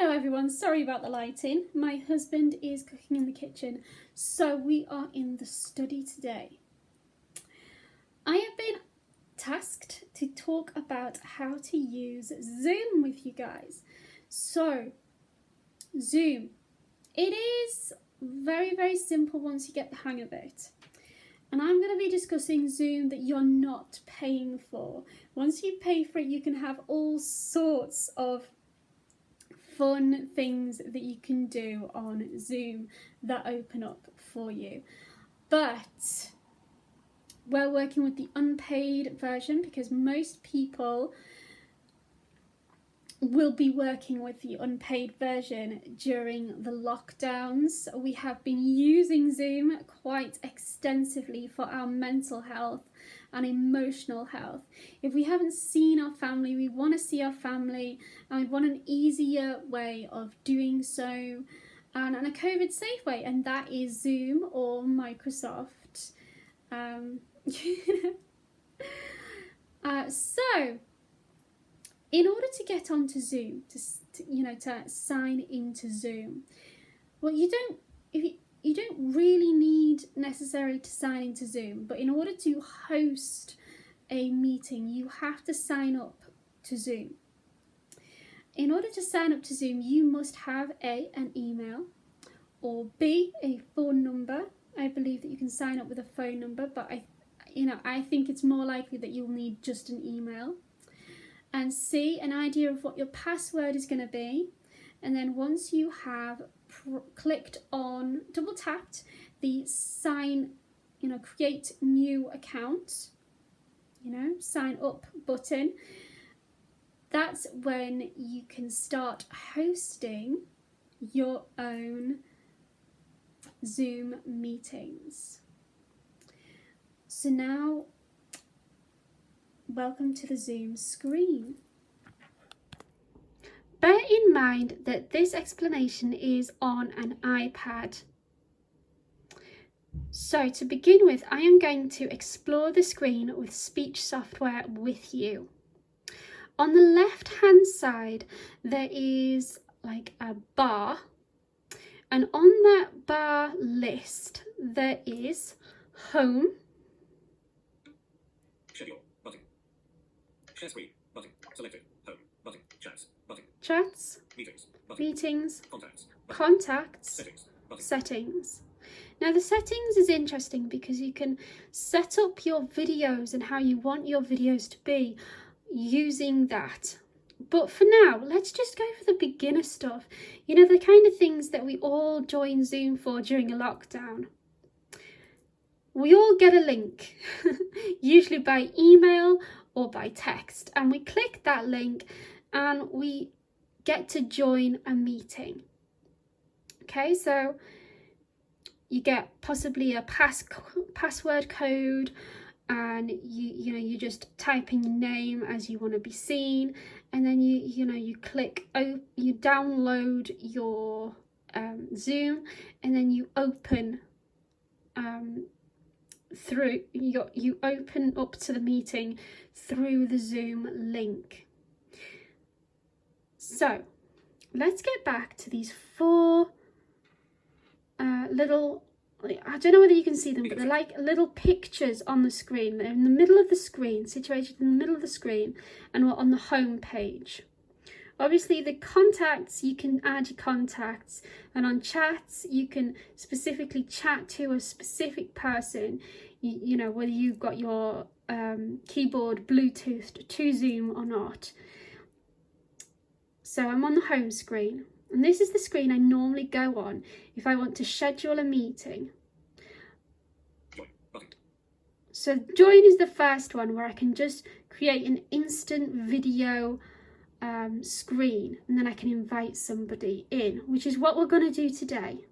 Hello everyone, sorry about the lighting. My husband is cooking in the kitchen, so we are in the study today. I have been tasked to talk about how to use Zoom with you guys. So, Zoom. It is very simple once you get the hang of it. And I'm going to be discussing Zoom that you're not paying for. Once you pay for it, you can have all sorts of fun things that you can do on Zoom that open up for you. But we're working with the unpaid version because most people will be working with the unpaid version during the lockdowns. We have been using Zoom quite extensively for our mental health and emotional health. If we haven't seen our family, we want to see our family, and we want an easier way of doing so and a COVID safe way, and that is Zoom or Microsoft. So in order to get onto Zoom, to sign into Zoom, well, you don't really need necessarily to sign into Zoom, but in order to host a meeting, you have to sign up to Zoom. In order to sign up to Zoom, you must have A, an email, or B, a phone number. I believe that you can sign up with a phone number, but I think it's more likely that you'll need just an email. And C, an idea of what your password is going to be. And then once you have clicked on, double tapped the sign, create new account, sign up button, that's when you can start hosting your own Zoom meetings. So now, welcome to the Zoom screen. Bear in mind that this explanation is on an iPad. So to begin with, I am going to explore the screen with speech software with you. On the left hand side, there is like a bar, and on that bar list, there is home, schedule, button, share screen, button, selected, home, button, chats, meetings, contacts, settings, settings. Now the settings is interesting because you can set up your videos and how you want your videos to be using that. But for now, let's just go for the beginner stuff. The kind of things that we all join Zoom for during a lockdown. We all get a link, usually by email or by text, and we click that link and we get to join a meeting. Okay, so you get possibly a password code, and you just type in your name as you want to be seen, and then you click, you download your Zoom, and then you open you open up to the meeting through the Zoom link. So let's get back to these four little, I don't know whether you can see them, but they're like little pictures on the screen. They're in the middle of the screen, situated in the middle of the screen, and we're on the home page. Obviously, the contacts, you can add your contacts, and on chats, you can specifically chat to a specific person, whether you've got your keyboard Bluetoothed to Zoom or not. So I'm on the home screen, and this is the screen I normally go on if I want to schedule a meeting. So join is the first one, where I can just create an instant video screen, and then I can invite somebody in, which is what we're going to do today.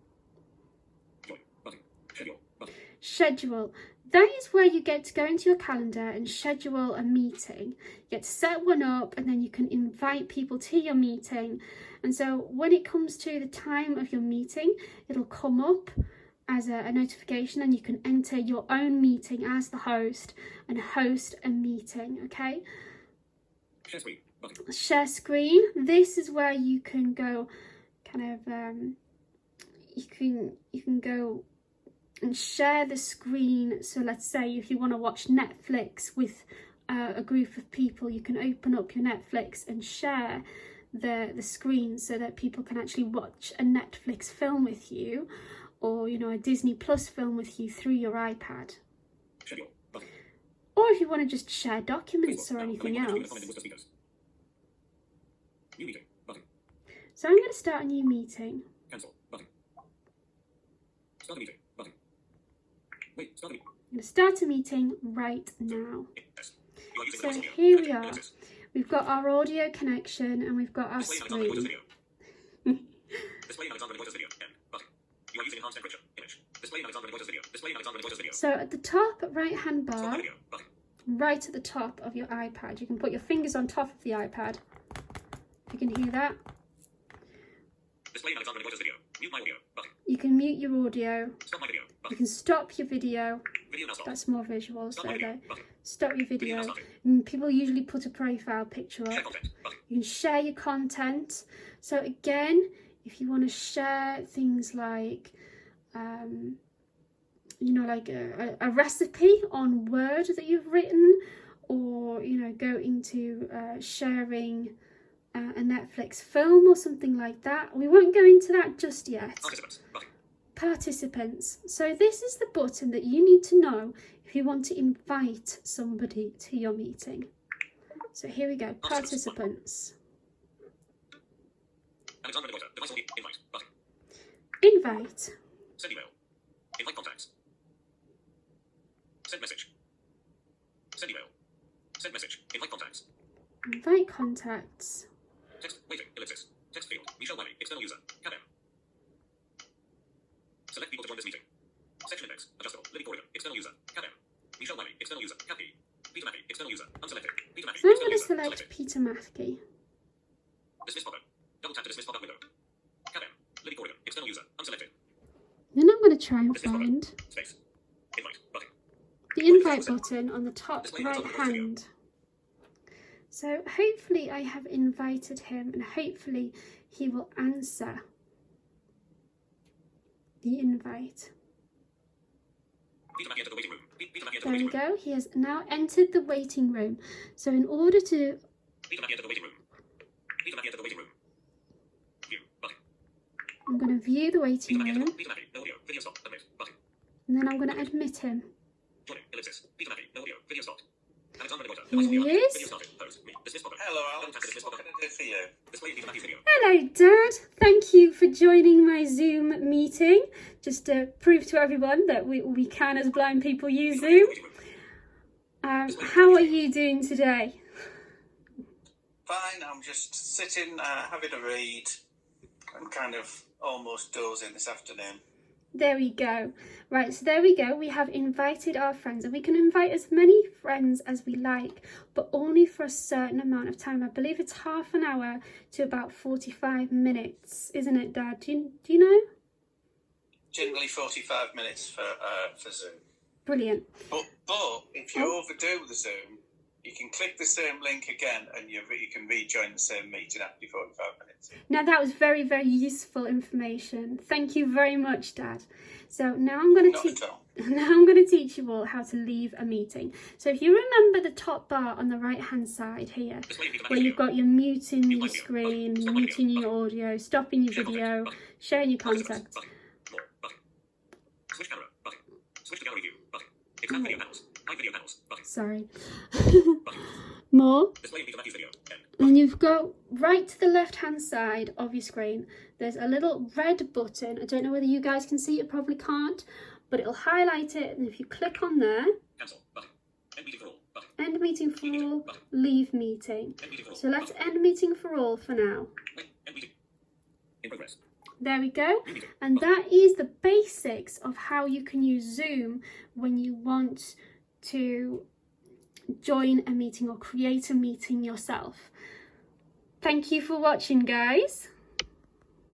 Schedule. That is where you get to go into your calendar and schedule a meeting. You get to set one up, and then you can invite people to your meeting. And so when it comes to the time of your meeting, it'll come up as a notification, and you can enter your own meeting as the host and host a meeting. Okay, share screen, Button. Share screen. This is where you can go kind of you can go and share the screen. So let's say if you want to watch Netflix with a group of people, you can open up your Netflix and share the screen so that people can actually watch a Netflix film with you, or you know, a Disney Plus film with you through your iPad. Schedule. Button. Or if you want to just share documents Facebook. or Now, anything click on the else. comment in the list of speakers. New meeting. Button. So I'm going to start a new meeting. Cancel. Button. Start a meeting. Button. Wait. Start a meeting. I'm going to start a meeting right now. Yes. You are using So the voice audio. here we Connected. are. Ellipsis. We've got our audio connection and we've got our Display Alexander Voices screen. video. Display Alexander Voices video. End. Button. You are using enhanced temperature. Image. Display Alexander Voices video. Display Alexander Voices video. So at the top right hand Stop bar, video. Button. right at the top of your iPad, you can put your fingers on top of the iPad. If you can hear that. Display Alexander Voices video. Mute my audio. Button. You can mute your audio. Stop my video. You Button. can stop your video. Video now stopped. That's more visuals. Stop my There video. they go. Button. Stop your Video now video. started. And people usually put a profile picture Share up. content. Button. You can share your content. So again, if you want to share things like, you know, like a recipe on Word that you've written, or, you know, go into sharing a Netflix film or something like that. We won't go into that just yet. Participants. Button. Participants. So this is the button that you need to know if you want to invite somebody to your meeting. So here we go, participants. Alexander Voices. Device audio. Invite. Button. Invite. Send email. Invite contacts. Send message. Send email. Send message. Invite contacts. Invite contacts. Text. Waiting. Ellipsis. Text field. Michelle Wiley. External user. Cabin. Select people to join this meeting. Section index. Adjustable. Lily Corrigan. External user. Cabin. Michelle Wiley. External user. Cappy. Peter Mackey. External user. Unselected. Peter Mackey. So I'm External going to user. select Selected. Peter Mackey. Dismiss pop-up. Double tap to dismiss pop-up window. Cabin. Lily Corrigan. External user. Unselected. Then I'm going to try and Dismiss pop-up. find Space. Invite. Button. the invite button on the top right hand. So hopefully I have invited him and hopefully he will answer the invite. Peter Mackey entered the waiting room. Peter Mackey entered the There we waiting room. go, he has now entered the waiting room. So in order to, Peter Mackey entered the waiting room. Peter Mackey entered the waiting room. View. Button. I'm going to view the Peter waiting Mackey entered. room Peter Mackey. No audio. Video stop. Admit. Button. and then I'm going to admit him. Joining. Ellipsis. Peter Mackey. No audio. Video stopped. Alexander Voices. Here he is. Video started. Pose. Me. Dismiss pop-up. Hello, Double Alex. tap to dismiss What pop-up. can I do for you? Display Peter Mackey's video. Hello Dad, thank you for joining my Zoom meeting. Just to prove to everyone that we can as blind people use Peter Mackey Zoom. entered the waiting room. How are you doing today? Fine, I'm just sitting, having a read. I'm kind of almost dozing this afternoon. There we go. Right, so there we go. We have invited our friends and we can invite as many friends as we like, but only for a certain amount of time. I believe it's half an hour to about 45 minutes, isn't it, Dad? Do you know? Generally 45 minutes for Zoom. Brilliant. But if you overdo the Zoom, you can click the same link again and you can rejoin the same meeting after 45 minutes. Now that was very, very useful information. Thank you very much, Dad. So now I'm going to Not teach. at all. Now I'm going to teach you all how to leave a meeting. So if you remember the top bar on the right hand side here, Display Peter where Mackey's you've video. got your muting your screen, muting your audio, stopping your Share content. video, Button. sharing your Participants. contacts. Button. More. Button. Switch camera. Button. Switch to gallery view. Button. Expand video panels. Hide video panels. Button. Sorry. Button. More. Display Peter Mackey's video. End. And you've got right to the left hand side of your screen, there's a little red button. I don't know whether you guys can see it, probably can't, but it'll highlight it, and if you click on there, Cancel. Button. End meeting for all. Button. end meeting for all, leave meeting. End meeting for all. So let's Button. end meeting for all for now. Wait. End meeting. In progress. There we go. New meeting. And that is the basics of how you can use Zoom when you want to join a meeting or create a meeting yourself. Thank you for watching, guys.